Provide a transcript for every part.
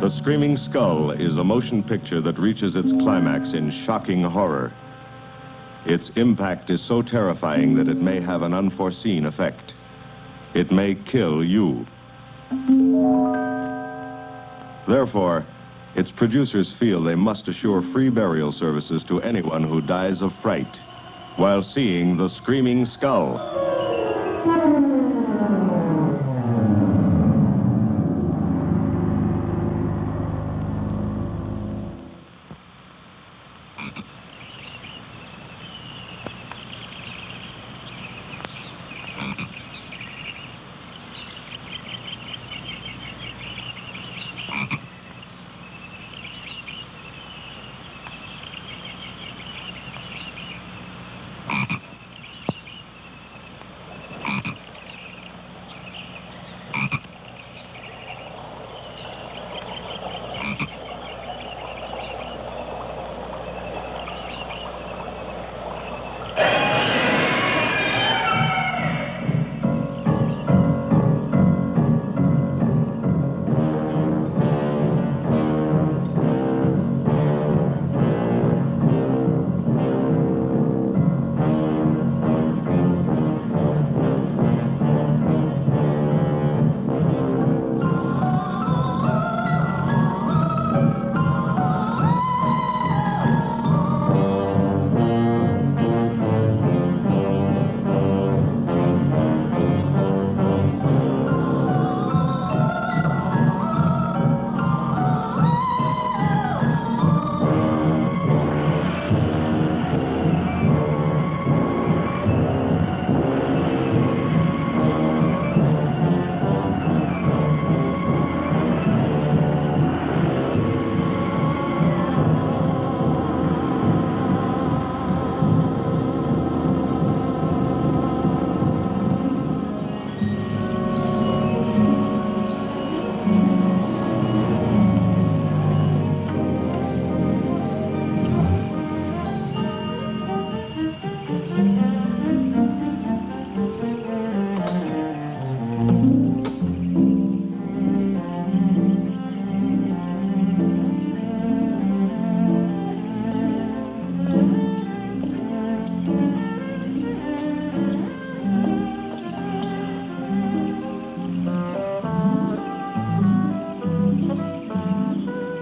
The Screaming Skull is a motion picture that reaches its climax in shocking horror. Its impact is so terrifying that it may have an unforeseen effect. It may kill you. Therefore, its producers feel they must assure free burial services to anyone who dies of fright while seeing The Screaming Skull.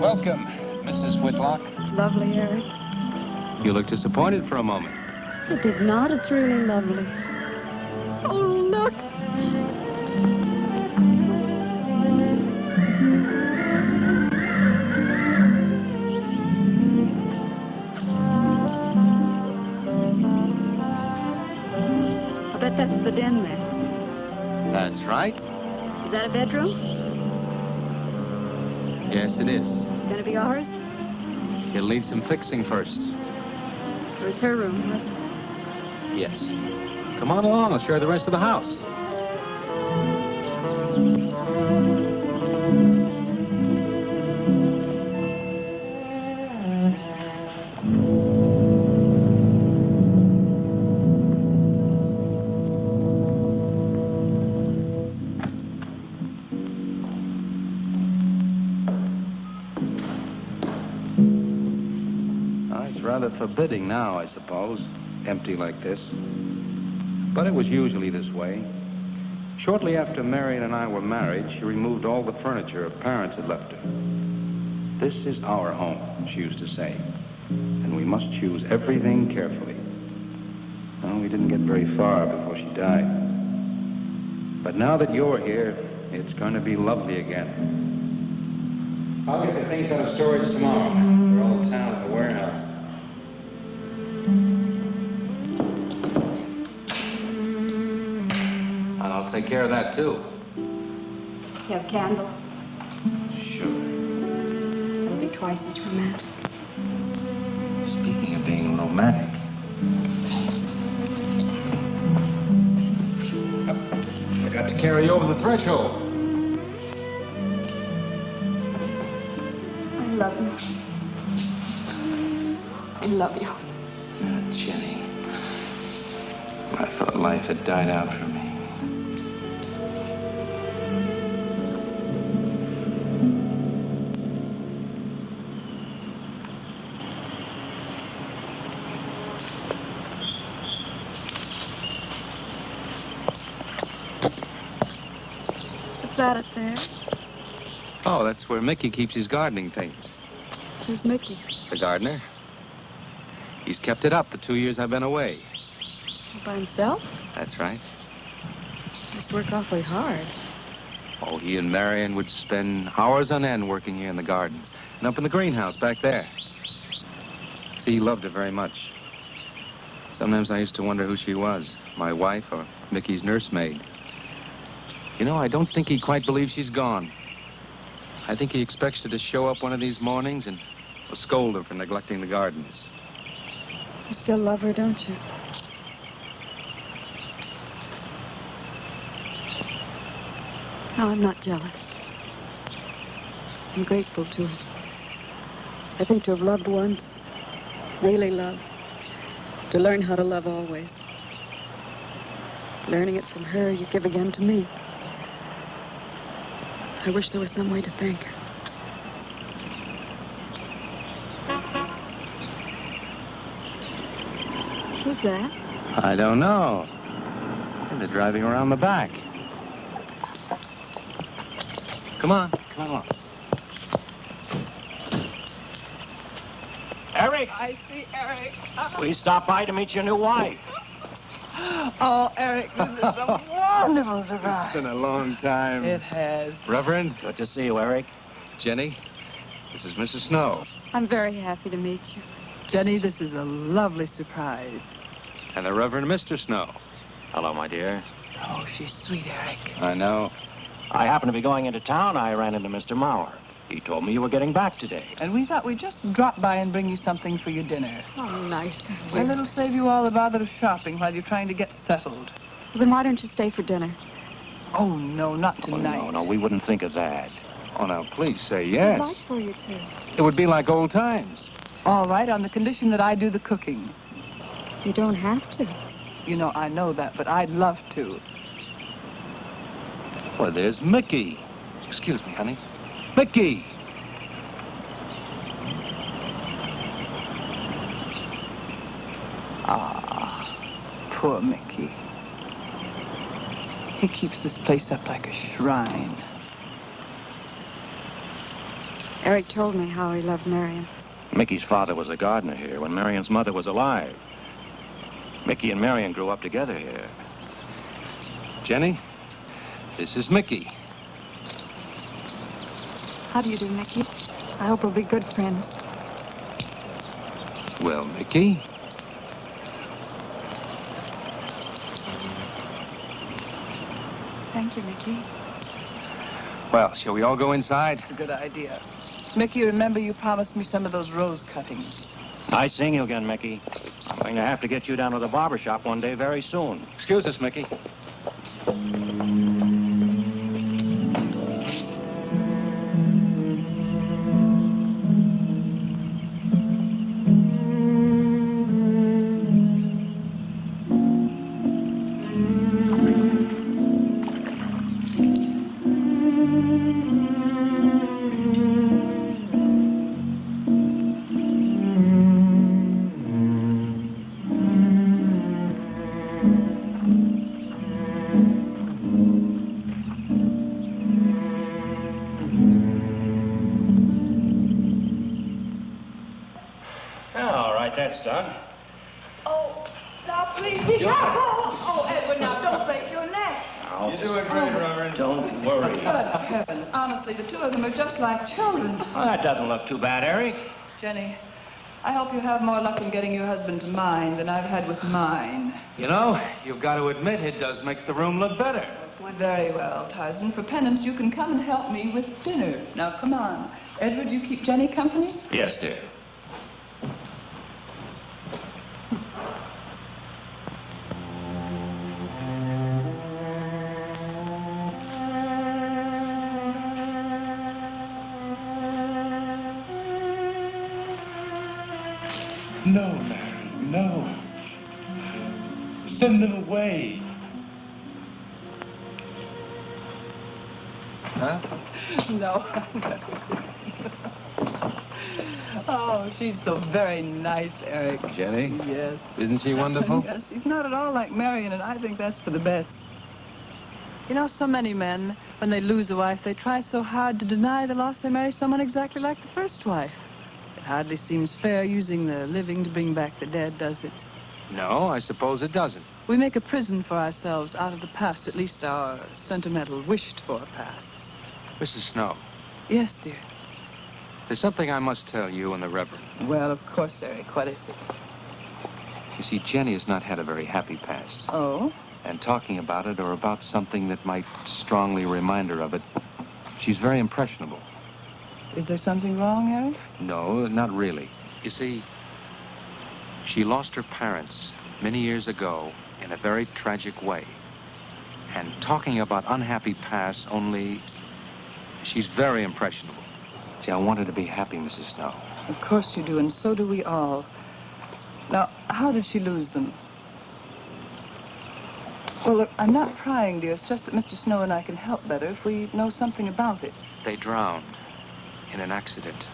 Welcome, Mrs. Whitlock. It's lovely, Eric. You look disappointed for a moment. It did not. It's really lovely. Oh, look. I bet that's the den there. That's right. Is that a bedroom? Yes, it is. Gonna be ours? It'll need some fixing first. It was her room, wasn't it? Yes. Come on along. I'll show you the rest of the house. Rather forbidding now, I suppose, empty like this. But it was usually this way. Shortly after Marion and I were married, she removed all the furniture her parents had left her. This is our home, she used to say, and we must choose everything carefully. Well, we didn't get very far before she died. But now that you're here, it's going to be lovely again. I'll get the things out of storage tomorrow. They're all in town at the warehouse. I'll take care of that, too. You have candles? Sure. It'll be twice as romantic. Speaking of being romantic. I forgot to carry you over the threshold. I love you. I love you. Oh, Jenny. I thought life had died out for me. What's that up there? Oh, that's where Mickey keeps his gardening things. Who's Mickey? The gardener. He's kept it up the 2 years I've been away. By himself? That's right. Must work awfully hard. Oh, he and Marion would spend hours on end working here in the gardens and up in the greenhouse back there. See, he loved her very much. Sometimes I used to wonder who she was, my wife or Mickey's nursemaid. You know, I don't think he quite believes she's gone. I think he expects her to show up one of these mornings and will scold her for neglecting the gardens. You still love her, don't you? No, I'm not jealous. I'm grateful to her. I think to have loved once, really loved, to learn how to love always. Learning it from her, you give again to me. I wish there was some way to thank her. Who's that? I don't know. They're driving around the back. Come on along. Eric! I see Eric. We stopped by to meet your new wife. Oh, Eric, this is a wonderful surprise. It's been a long time. It has. Reverend, Good to see you, Eric. Jenny, this is Mrs. Snow. I'm very happy to meet you. Jenny, this is a lovely surprise. And the Reverend Mr. Snow. Hello, my dear. Oh, she's sweet, Eric. I know. I happened to be going into town. I ran into Mr. Maurer. He told me you were getting back today. And we thought we'd just drop by and bring you something for your dinner. Oh, nice. And it'll save you all the bother of shopping while you're trying to get settled. Well, then why don't you stay for dinner? Oh, no, not Oh, tonight. no, we wouldn't think of that. Oh, now, please say yes. I'd like for you to. It would be like old times. All right, on the condition that I do the cooking. You don't have to. You know, I know that, but I'd love to. Well, there's Mickey. Excuse me, honey. Mickey! Ah, poor Mickey. He keeps this place up like a shrine. Eric told me how he loved Marion. Mickey's father was a gardener here when Marion's mother was alive. Mickey and Marion grew up together here. Jenny, this is Mickey. How do you do, Mickey? I hope we'll be good friends. Well, Mickey. Thank you, Mickey. Well, shall we all go inside? It's a good idea. Mickey, remember you promised me some of those rose cuttings. Nice seeing you again, Mickey. I'm going to have to get you down to the barber shop one day very soon. Excuse us, Mickey. All right, that's done. Oh, now please be careful. Oh, Edward, now don't break your neck. You're doing great, Reverend. Don't worry. Good heavens. Honestly, the two of them are just like children. Well, that doesn't look too bad, Eric. Jenny, I hope you have more luck in getting your husband to mine than I've had with mine. You know, you've got to admit it does make the room look better. Very well, Tyson. For penance, you can come and help me with dinner. Now, come on. Edward, you keep Jenny company? Yes, dear. No, Larry, no. Send them away. Huh? No. Oh, she's so very nice, Eric. Jenny? Yes. Isn't she wonderful? Yes, she's not at all like Marion, and I think that's for the best. You know, so many men When they lose a wife, they try so hard to deny the loss they marry someone exactly like the first wife. It hardly seems fair using the living to bring back the dead, does it? No, I suppose it doesn't. We make a prison for ourselves out of the past, at least our sentimental, wished-for pasts. Mrs. Snow, Yes, dear. there's something I must tell you and the Reverend. Well, of course, Eric. What is it? You see, Jenny has not had a very happy past. Oh? And talking about it or about something that might strongly remind her of it, she's very impressionable. Is there something wrong, Eric? No, not really. You see, she lost her parents many years ago in a very tragic way. And talking about unhappy pasts only, she's very impressionable. See, I want her to be happy, Mrs. Snow. Of course you do, and so do we all. Now, how did she lose them? Well, look, I'm not prying, dear. It's just that Mr. Snow and I can help better if we know something about it. They drowned in an accident.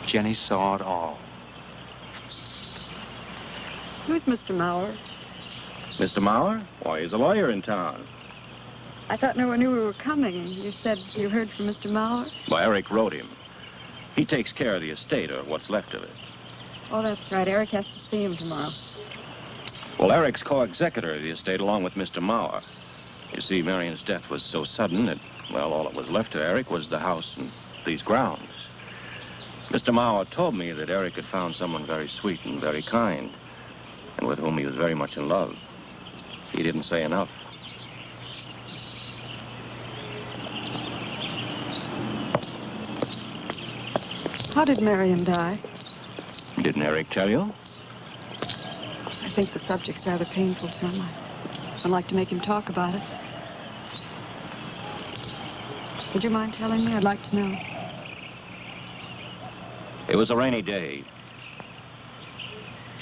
Jenny saw it all. Who's Mr. Maurer? Mr. Maurer? Why, he's a lawyer in town. I thought no one knew we were coming. You said you heard from Mr. Maurer? Well, Eric wrote him. He takes care of the estate, or what's left of it. Oh, that's right. Eric has to see him tomorrow. Well, Eric's co-executor of the estate along with Mr. Maurer. You see, Marion's death was so sudden that, well, all that was left to Eric was the house and these grounds. Mr. Maurer told me that Eric had found someone very sweet and very kind, and with whom he was very much in love. He didn't say enough. How did Marion die? Didn't Eric tell you? I think the subject's rather painful to him. I don't like to make him talk about it. Would you mind telling me? I'd like to know. It was a rainy day.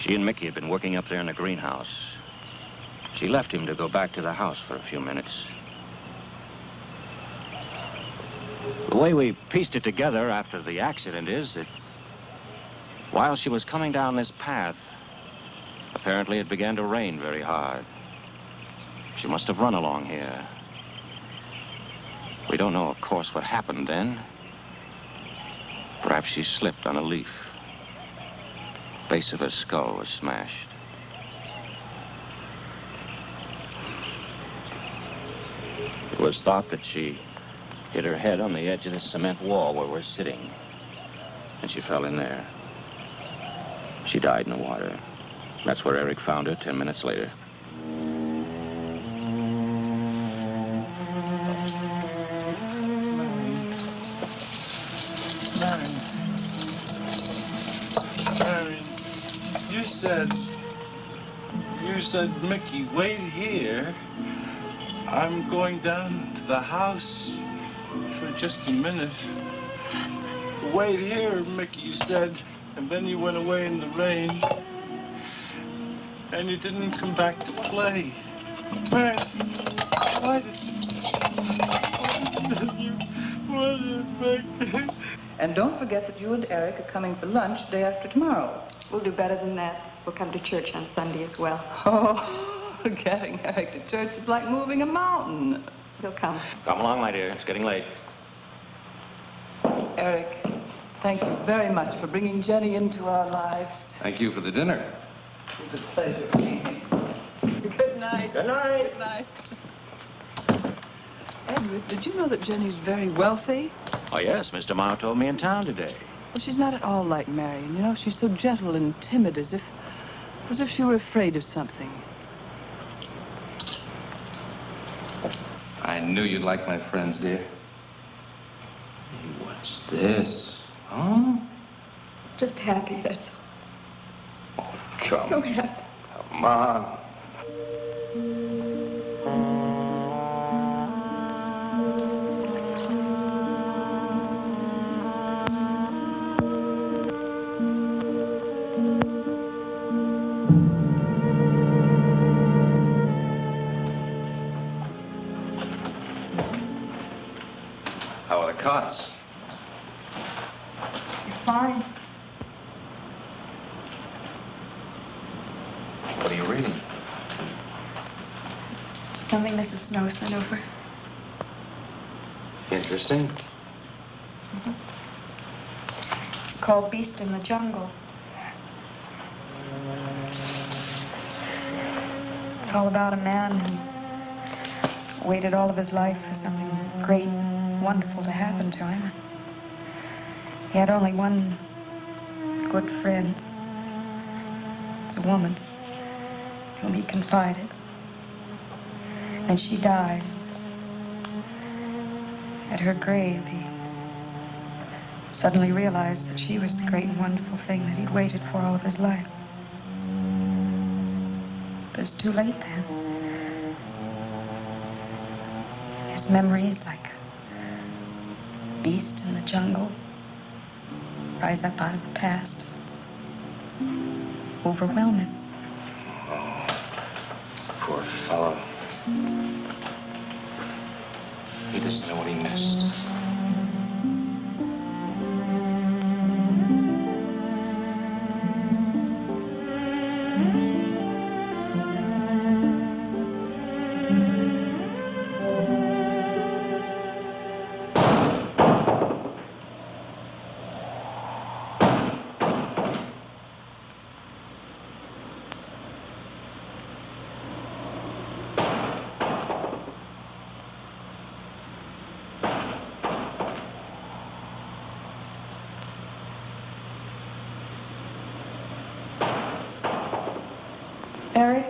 She and Mickey had been working up there in the greenhouse. She left him to go back to the house for a few minutes. The way we pieced it together after the accident is that while she was coming down this path, apparently it began to rain very hard. She must have run along here. We don't know, of course, what happened then. Perhaps she slipped on a leaf. Base of her skull was smashed. It was thought that she hit her head on the edge of the cement wall where we're sitting, and she fell in there. She died in the water. That's where Eric found her 10 minutes later. Marion, you said, Mickey, wait here. I'm going down to the house for just a minute. Wait here, Mickey, you said. And then you went away in the rain. And you didn't come back to play. Marion, why did you... And don't forget that you and Eric are coming for lunch day after tomorrow. We'll do better than that. We'll come to church on Sunday as well. Oh, getting Eric to church is like moving a mountain. He'll come. Come along, my dear. It's getting late. Eric, thank you very much for bringing Jenny into our lives. Thank you for the dinner. It's a pleasure. Good night. Good night. Good night. Edward, did you know that Jenny's very wealthy? Oh, yes. Mr. Maurer told me in town today. Well, she's not at all like Marion. You know, she's so gentle and timid, as if she were afraid of something. I knew you'd like my friends, dear. Hey, what's this? Huh? Just happy, that's all. Oh, come. So happy. Come on. How are the cots? Fine. What are you reading? Something Mrs. Snow sent over. Interesting. It's called Beast in the Jungle. It's all about a man who waited all of his life for something great, wonderful to happen to him. He had only one good friend. It's a woman whom he confided. And she died. At her grave, he suddenly realized that she was the great and wonderful thing that he'd waited for all of his life. But it was too late then. His memories, like a beast in the jungle, rise up out of the past, overwhelm him. Oh, poor fellow. He doesn't know what he missed. Eric?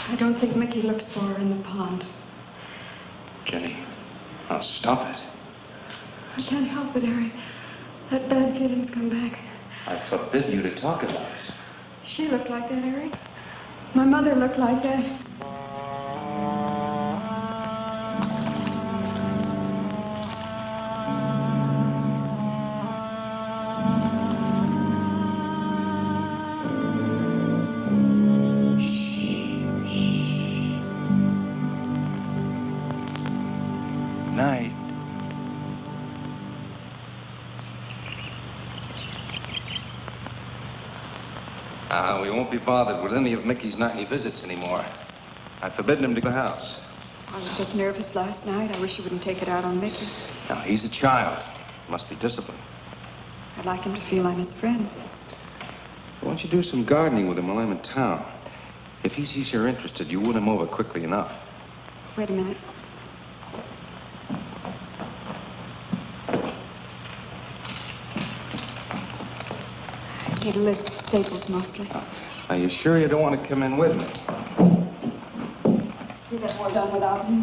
I don't think Mickey looks for her in the pond. Jenny, now stop it. I can't help it, Harry. That bad feeling's come back. I forbid you to talk about it. She looked like that, Harry. My mother looked like that. We won't be bothered with any of Mickey's nightly visits anymore. I've forbidden him to the house. I was just nervous last night. I wish you wouldn't take it out on Mickey. Now, he's a child. He must be disciplined. I'd like him to feel I'm his friend. Why don't you do some gardening with him while I'm in town? If he sees you're interested, you win him over quickly enough. Wait a minute. I need a list of staples, mostly. Are you sure you don't want to come in with me? You get more done without me.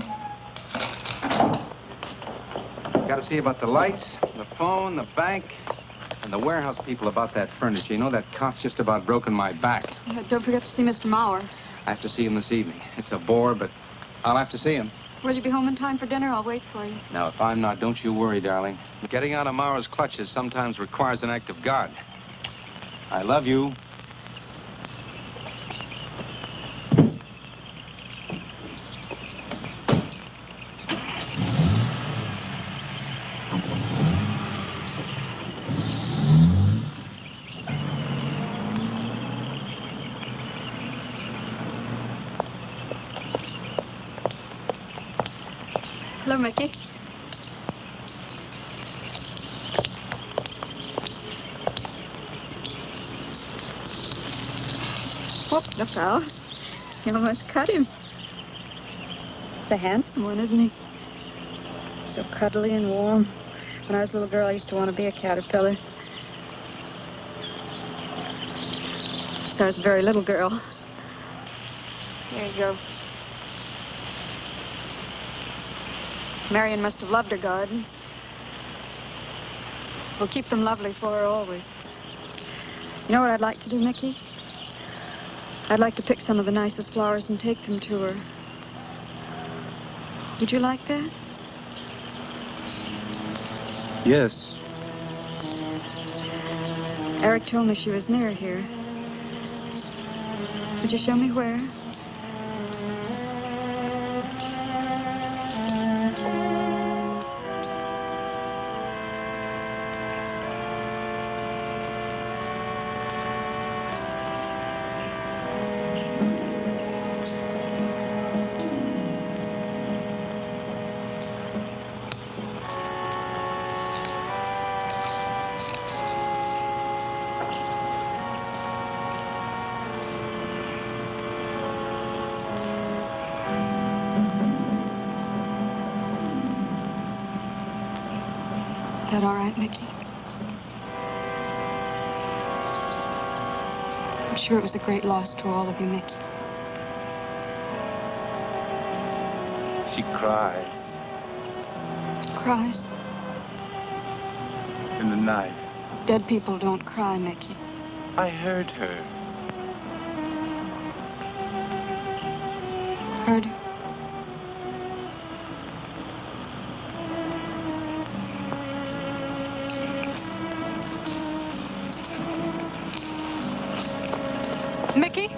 Got to see about the lights, the phone, the bank, and the warehouse people about that furniture. You know, that cough's just about broken my back. Yeah, don't forget to see Mr. Mauer. I have to see him this evening. It's a bore, but I'll have to see him. Will you be home in time for dinner? I'll wait for you. Now, if I'm not, don't you worry, darling. Getting out of Mara's clutches sometimes requires an act of God. I love you. Hello, Mickey. Whoop, look out. You almost cut him. He's a handsome one, isn't he? So cuddly and warm. When I was a little girl, I used to want to be a caterpillar. So I was a very little girl. There you go. Marion must have loved her gardens. We'll keep them lovely for her always. You know what I'd like to do, Mickey? I'd like to pick some of the nicest flowers and take them to her. Would you like that? Yes. Eric told me she was near here. Would you show me where? Is that all right, Mickey? I'm sure it was a great loss to all of you, Mickey. She cries Cries? in the night. Dead people don't cry, Mickey. I heard her. Heard her? Mickey?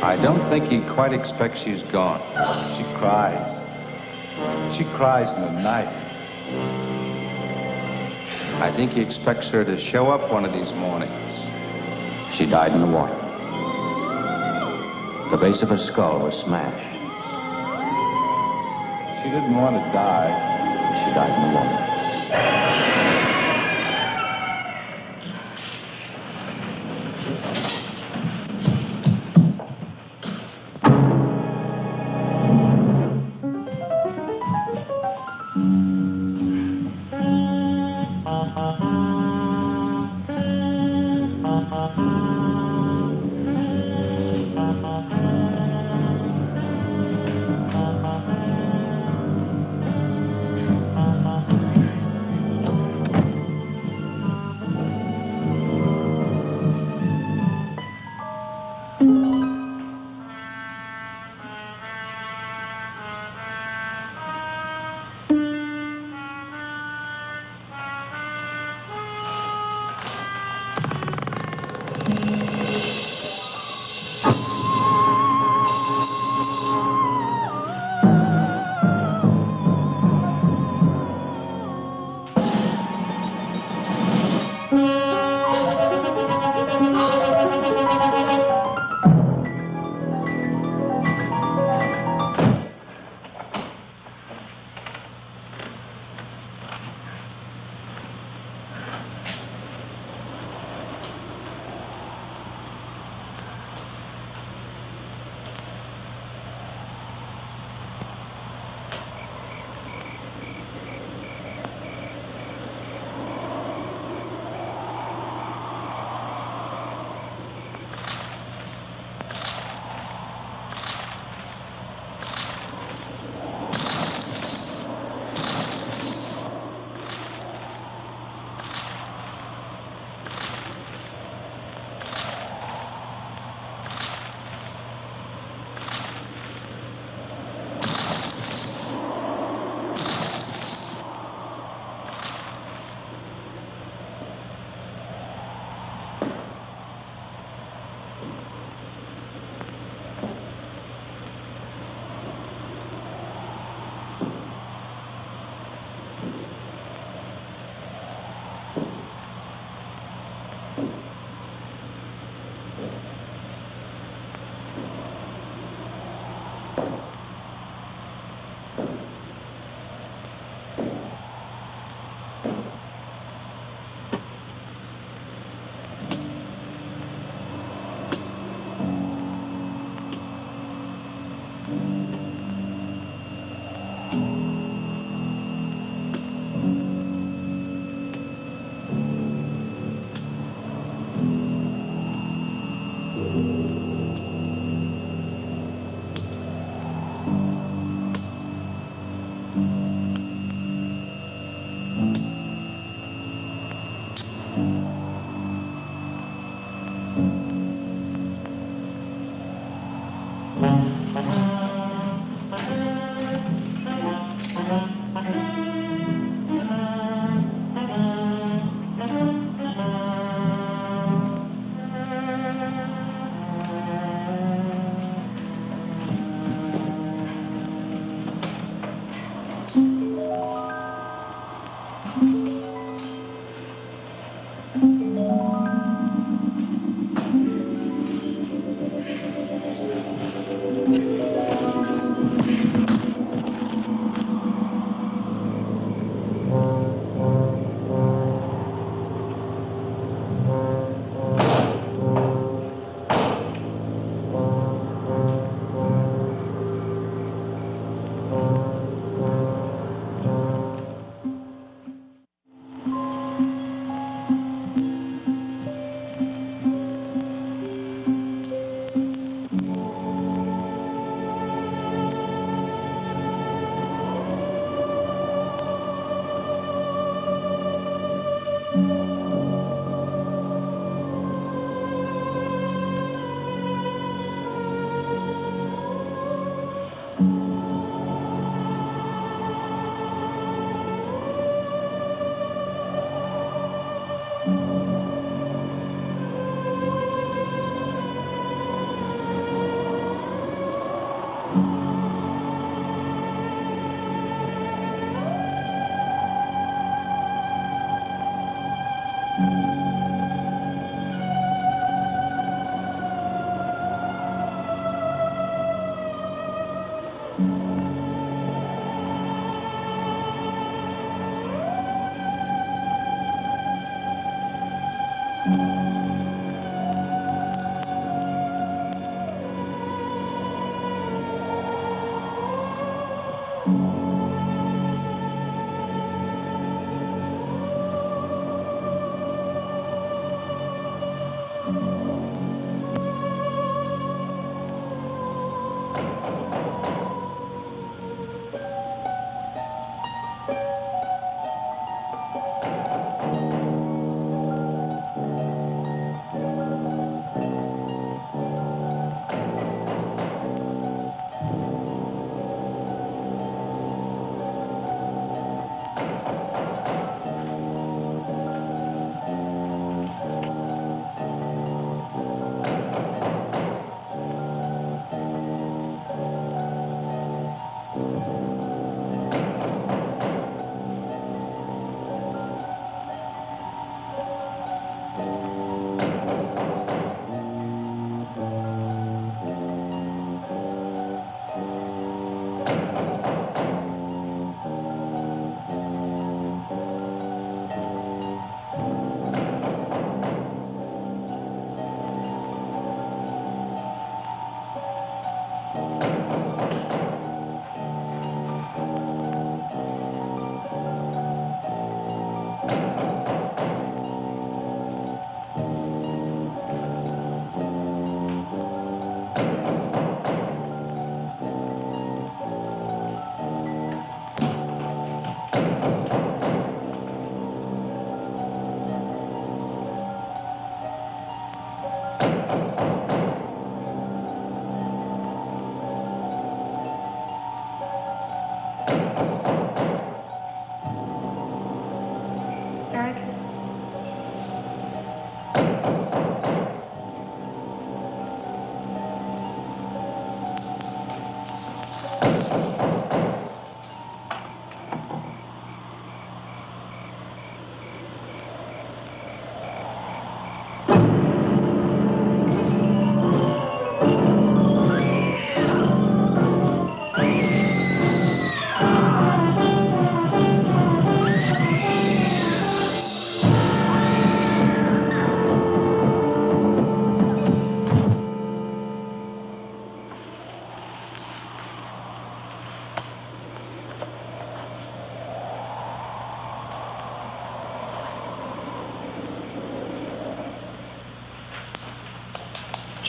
I don't think he quite expects she's gone. She cries. She cries in the night. I think he expects her to show up one of these mornings. She died in the water. The base of her skull was smashed. She didn't want to die. She died in the water.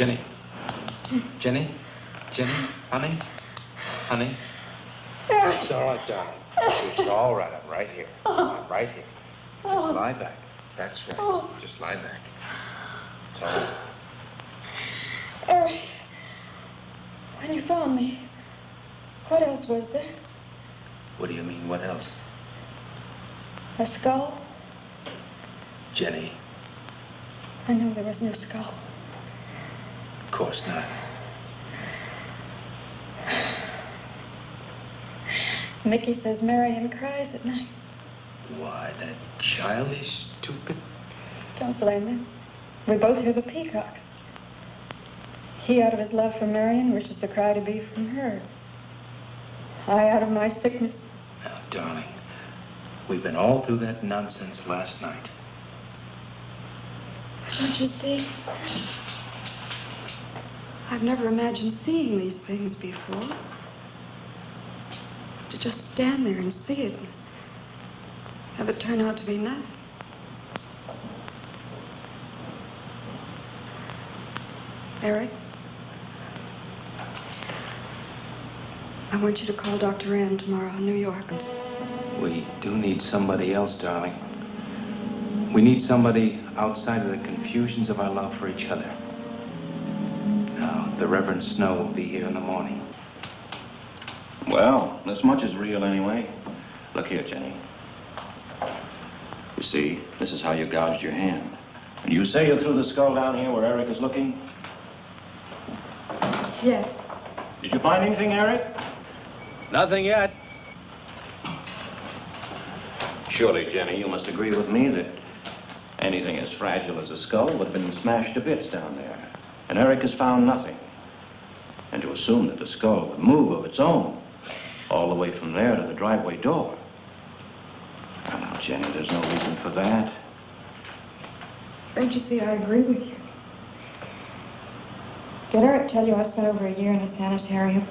Jenny. Jenny? Jenny? Honey? Honey? It's all right, darling. It's all right. I'm right here. I'm right here. Just lie back. That's right. Just lie back. It's all right. Eric, when you found me, what else was there? What do you mean, what else? A skull? Jenny. I know there was no skull. Of course not. Mickey says Marion cries at night. Why, that child is stupid. Don't blame him. We both hear the peacocks. He out of his love for Marion wishes the cry to be from her. I out of my sickness. Now, darling, we've been all through that nonsense last night. Don't you see? I've never imagined seeing these things before. To just stand there and see it and have it turn out to be nothing. Eric, I want you to call Dr. Rand tomorrow in New York. We do need somebody else, darling. We need somebody outside of the confusions of our love for each other. Now, the Reverend Snow will be here in the morning. Well, this much is real anyway. Look here, Jenny. You see, this is how you gouged your hand. And you say you threw the skull down here where Eric is looking? Yes. Did you find anything, Eric? Nothing yet. Surely, Jenny, you must agree with me that anything as fragile as a skull would have been smashed to bits down there. And Eric has found nothing. And to assume that the skull would move of its own all the way from there to the driveway door. Now, Jenny, there's no reason for that. Don't you see, I agree with you. Did Eric tell you I spent over a year in a sanitarium?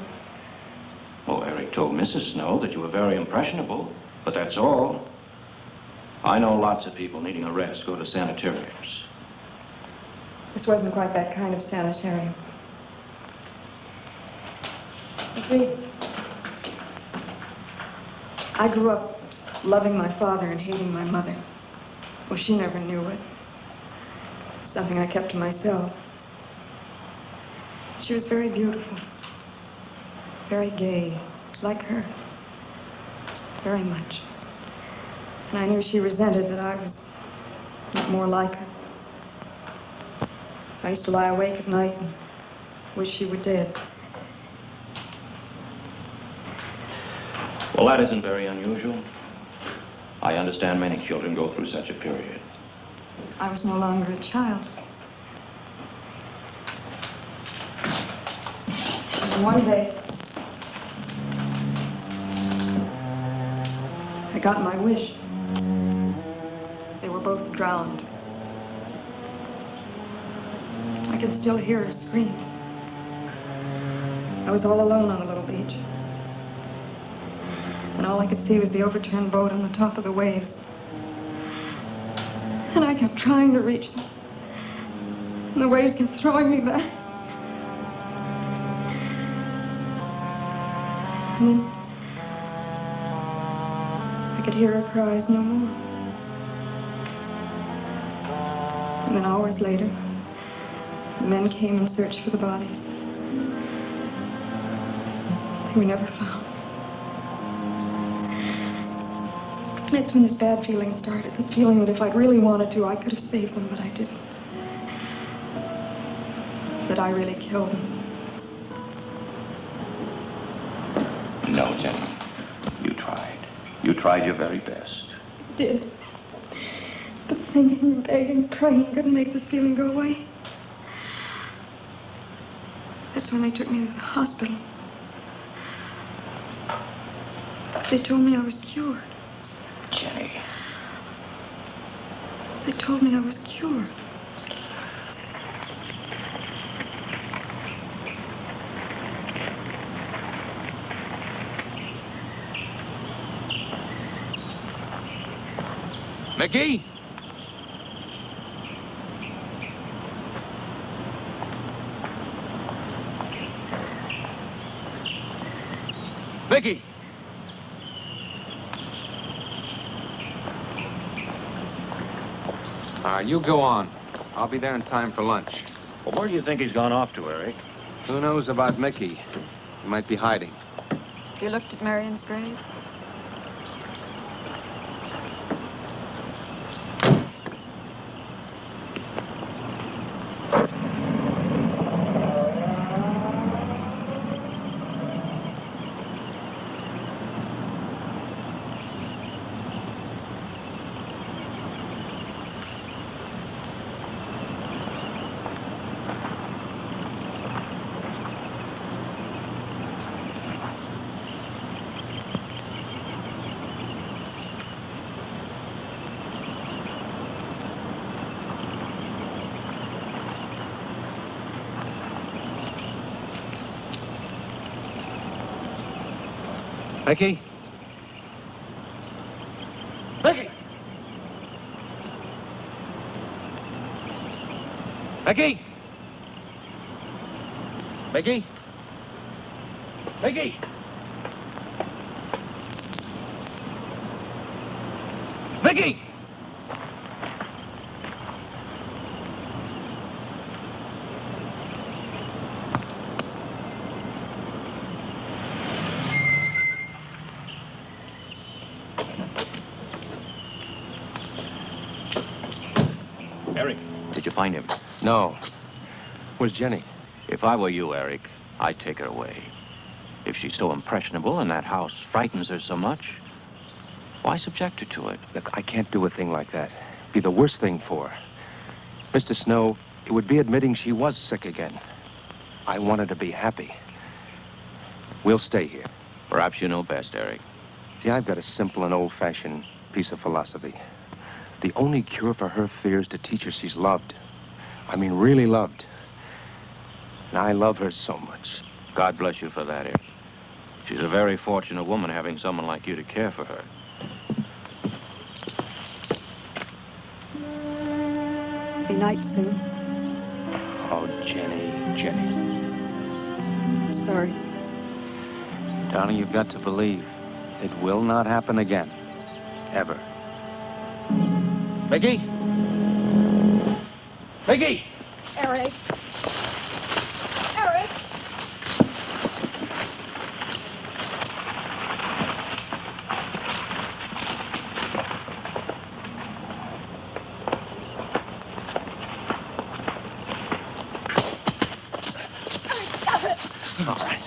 Oh, Eric told Mrs. Snow that you were very impressionable, but that's all. I know lots of people needing a rest go to sanitariums. This wasn't quite that kind of sanitarium. You see, I grew up loving my father and hating my mother. Well, she never knew it. Something I kept to myself. She was very beautiful. Very gay, like her. Very much. And I knew she resented that I was not more like her. I used to lie awake at night and wish she were dead. Well, that isn't very unusual. I understand many children go through such a period. I was no longer a child. And one day, I got my wish. They were both drowned. I could still hear her scream. I was all alone on the little beach. And all I could see was the overturned boat on the top of the waves. And I kept trying to reach them. And the waves kept throwing me back. And then I could hear her cries no more. And then hours later, the men came and searched for the bodies. They were never found. That's when this bad feeling started. This feeling that if I'd really wanted to, I could have saved them, but I didn't. That I really killed them. No, Jenny. You tried. You tried your very best. I did. But thinking, begging, praying couldn't make this feeling go away. That's when they took me to the hospital. They told me I was cured. Jenny. They told me I was cured. Mickey? Mickey! All right, you go on. I'll be there in time for lunch. Well, where do you think he's gone off to, Eric? Who knows about Mickey? He might be hiding. You looked at Marion's grave? Mickey? Mickey! Mickey! Mickey? Mickey! Mickey! Eric, did you find him? No. Where's Jenny? If I were you, Eric, I'd take her away. If she's so impressionable and that house frightens her so much, why subject her to it? Look, I can't do a thing like that. It'd be the worst thing for her. Mr. Snow, it would be admitting she was sick again. I want her to be happy. We'll stay here. Perhaps you know best, Eric. See, I've got a simple and old-fashioned piece of philosophy. The only cure for her fear is to teach her she's loved. I mean, really loved. And I love her so much. God bless you for that, Eric. She's a very fortunate woman having someone like you to care for her. Be night soon. Oh, Jenny. Sorry. Darling, you've got to believe it will not happen again. Ever. Mickey? Mickey! Eric. Eric! All right.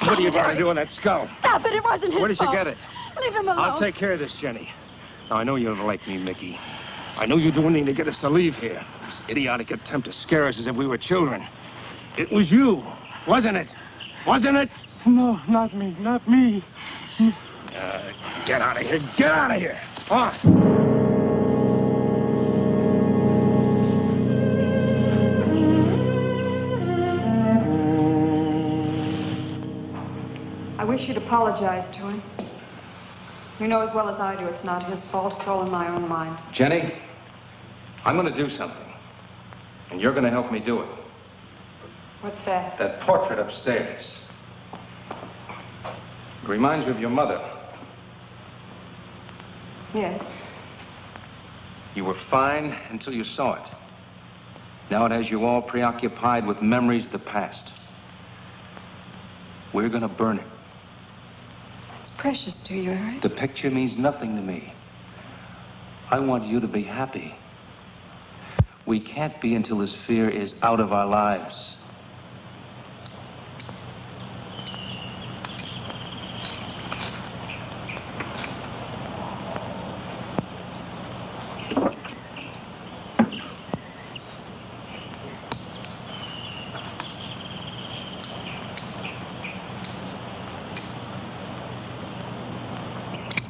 What are you going to do with that skull? Stop it. It wasn't his Where did you fault. get it? Leave him alone. I'll take care of this, Jenny. Now, I know you don't like me, Mickey. I know you'd do anything to get us to leave here. This idiotic attempt to scare us as if we were children. It was you, wasn't it? Wasn't it? No, not me. Not me. Get out of here. Get out of here. On. I wish you'd apologize to him. You know as well as I do it's not his fault. It's all in my own mind. Jenny, I'm going to do something. And you're going to help me do it. What's that? That portrait upstairs. It reminds you of your mother. Yes. You were fine until you saw it. Now it has you all preoccupied with memories of the past. We're going to burn it. It's precious to you, Eric. The picture means nothing to me. I want you to be happy. We can't be until this fear is out of our lives.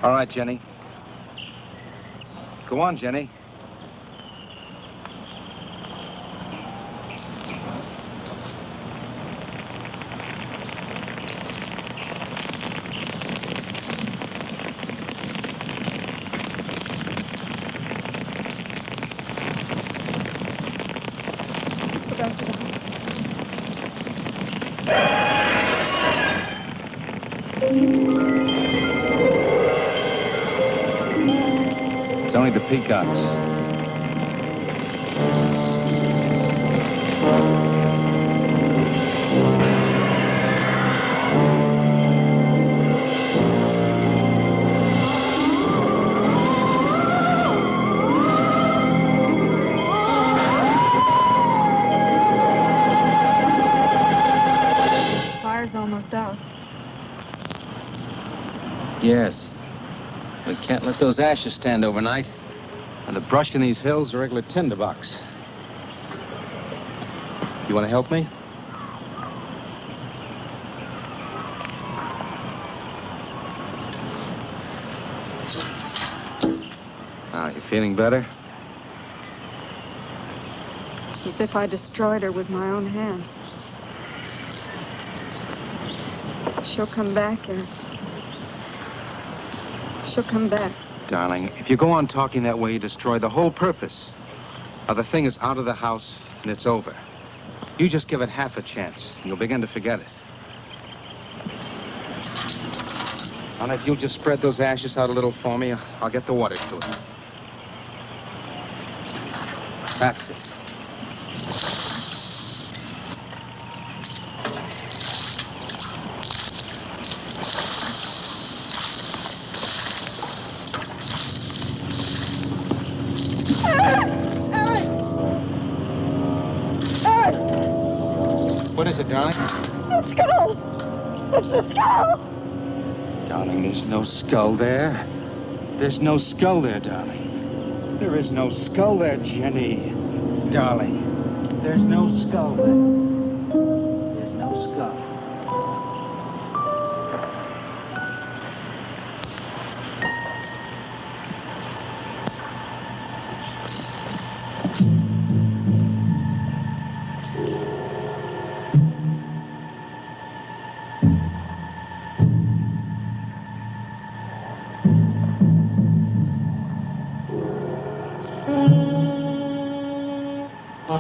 All right, Jenny. Go on, Jenny. Let's go back to the house. It's only the peacocks. Fire's almost out. Yes. We can't let those ashes stand overnight. And the brush in these hills are regular tinderbox. You want to help me? Now, you feeling better? As if I destroyed her with my own hands. She'll come back, Eric. She'll come back. Darling, if you go on talking that way, you destroy the whole purpose. Now, the thing is out of the house, and it's over. You just give it half a chance, and you'll begin to forget it. And if you'll just spread those ashes out a little for me, I'll get the water to it. That's it. What is it, darling? The skull! It's the skull! Darling, there's no skull there. There's no skull there, darling. There is no skull there, Jenny. Darling, there's no skull there. There's no skull. You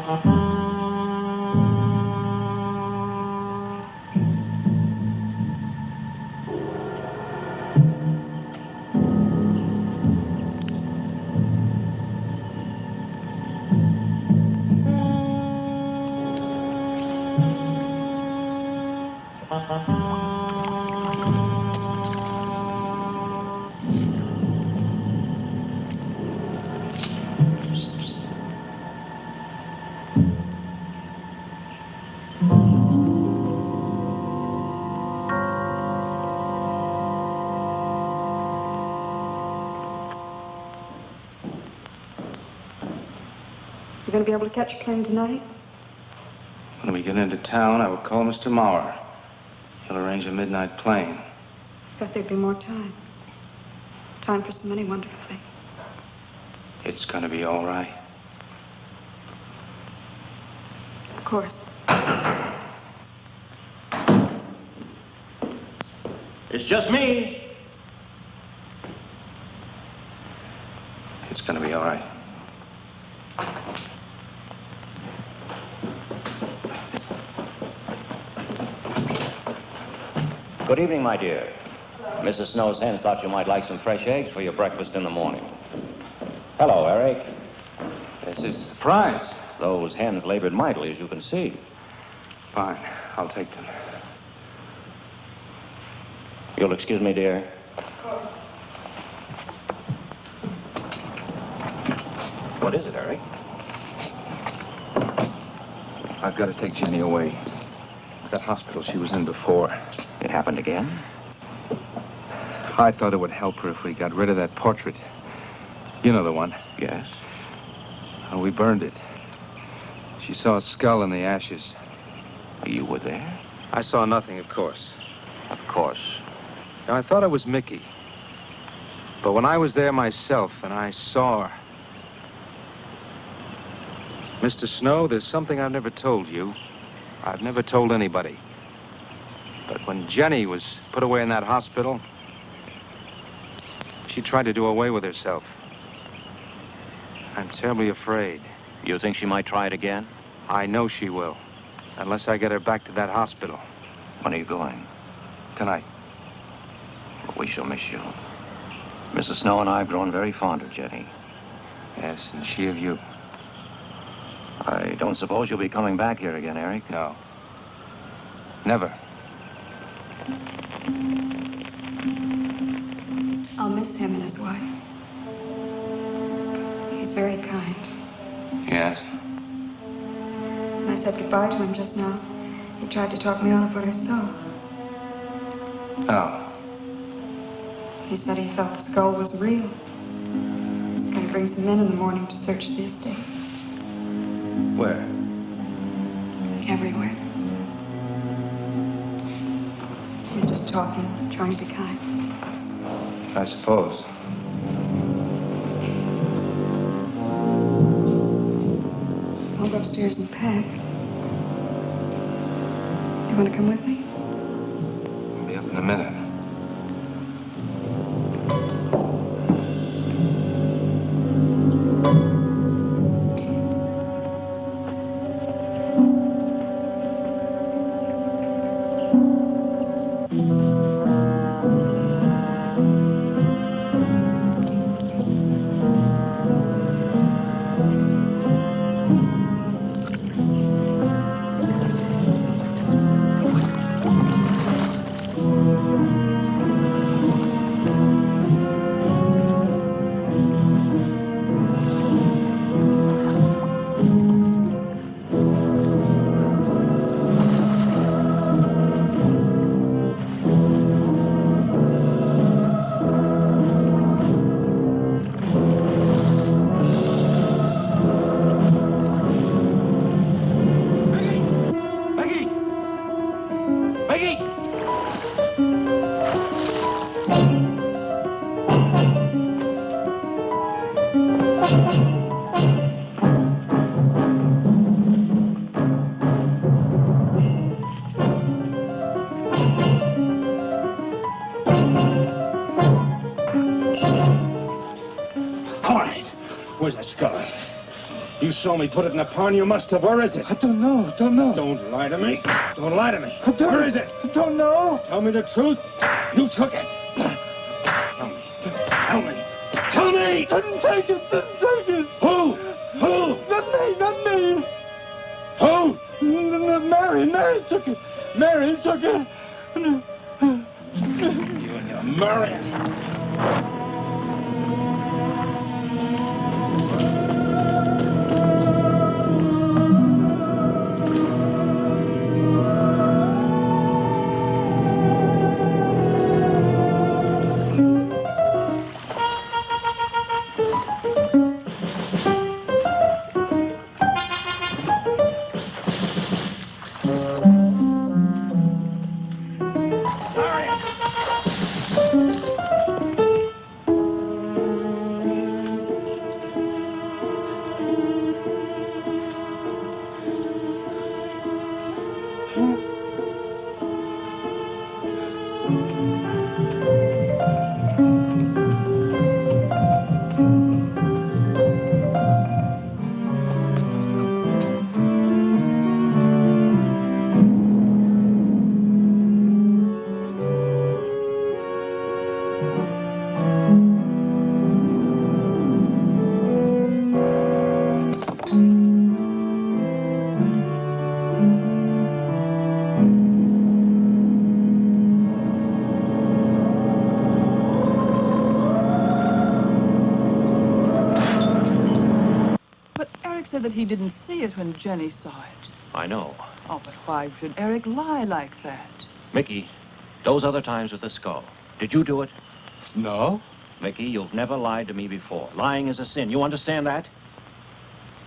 going to be able to catch a plane tonight? When we get into town, I will call Mr. Maurer. He'll arrange a midnight plane. Thought there'd be more time. Time for so many wonderful things. It's going to be all right. Of course. It's just me. It's going to be all right. Good evening, my dear. Mrs. Snow's hens thought you might like some fresh eggs for your breakfast in the morning. Hello, Eric. This is a surprise. Those hens labored mightily, as you can see. Fine. I'll take them. You'll excuse me, dear. What is it, Eric? I've got to take Jenny away. That hospital she was in before. It happened again? I thought it would help her if we got rid of that portrait. You know the one. Yes. We burned it. She saw a skull in the ashes. You were there? I saw nothing, of course. Of course. Now, I thought it was Mickey. But when I was there myself and I saw her... Mr. Snow, there's something I've never told you. I've never told anybody. But when Jenny was put away in that hospital, she tried to do away with herself. I'm terribly afraid. You think she might try it again? I know she will. Unless I get her back to that hospital. When are you going? Tonight. We shall miss you. Mrs. Snow and I have grown very fond of Jenny. Yes, and she of you. I don't suppose you'll be coming back here again, Eric? No. Never. I'll miss him and his wife. He's very kind. Yes? When I said goodbye to him just now, he tried to talk me out of what I saw. Oh. He said he felt the skull was real. He's going to bring some men in the morning to search the estate. Where? Everywhere. He was just talking, trying to be kind. I suppose. I'll go upstairs and pack. You want to come with me? I'll be up in a minute. You saw me put it in the pond. You must have. Where is it? I don't know. Don't lie to me. Don't lie to me. Where is it? I don't know. Tell me the truth. You took it. Tell me. Tell me. Tell me! Didn't take it. Who? Not me. Who? Mary took it. Mary took it. You and your Marion. Said that he didn't see it when Jenny saw it. I know. Oh, but why should Eric lie like that? Mickey, those other times with the skull, did you do it? No. Mickey, you've never lied to me before. Lying is a sin. You understand that?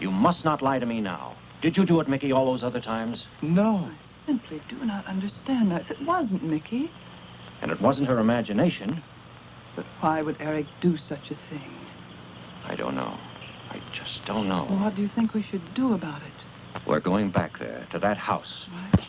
You must not lie to me now. Did you do it, Mickey, all those other times? No. I simply do not understand that. If it wasn't Mickey. And it wasn't her imagination. But why would Eric do such a thing? I don't know. I just don't know. Well, what do you think we should do about it? We're going back there, to that house. Right.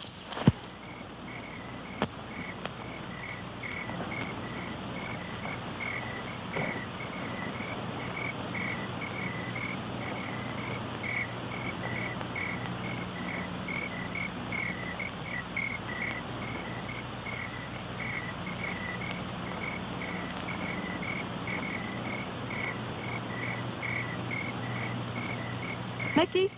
Mickey?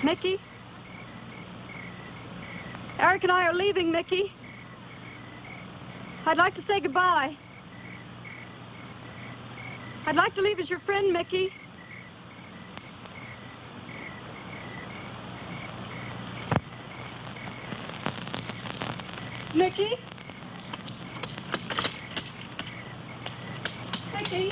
Mickey? Eric and I are leaving, Mickey. I'd like to say goodbye. I'd like to leave as your friend, Mickey. Mickey? Mickey?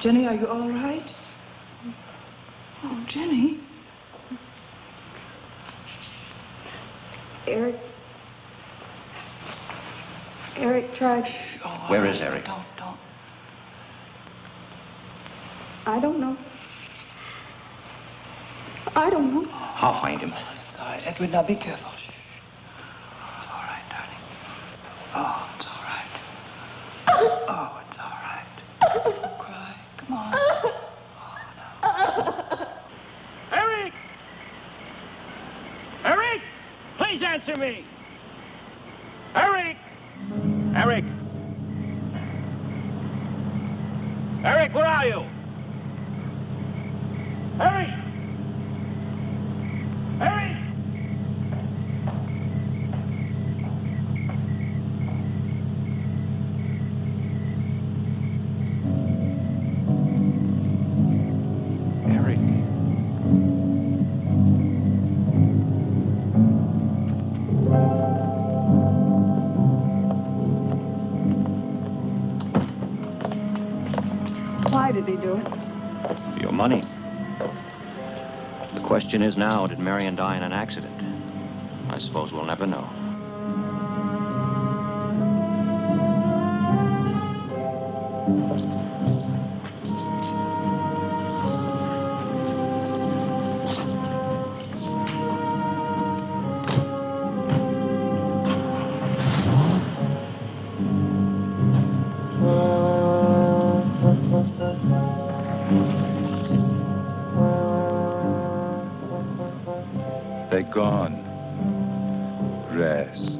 Jenny, are you all right? Oh, Jenny. Eric tried. Oh, Where is Eric? Don't. I don't know. I don't know. I'll find him. It's all right. Edwin, now be careful. Shh. It's all right, darling. Oh, it's all right. Oh, it's all right. Don't cry. Come on. Oh, no. Eric! Eric! Please answer me! Eric! Eric! Eric, where are you? Eric! Eric! Eric. Why did he do it? Your money. The question is now, did Marion die in an accident? I suppose we'll never know. They're gone. Rest.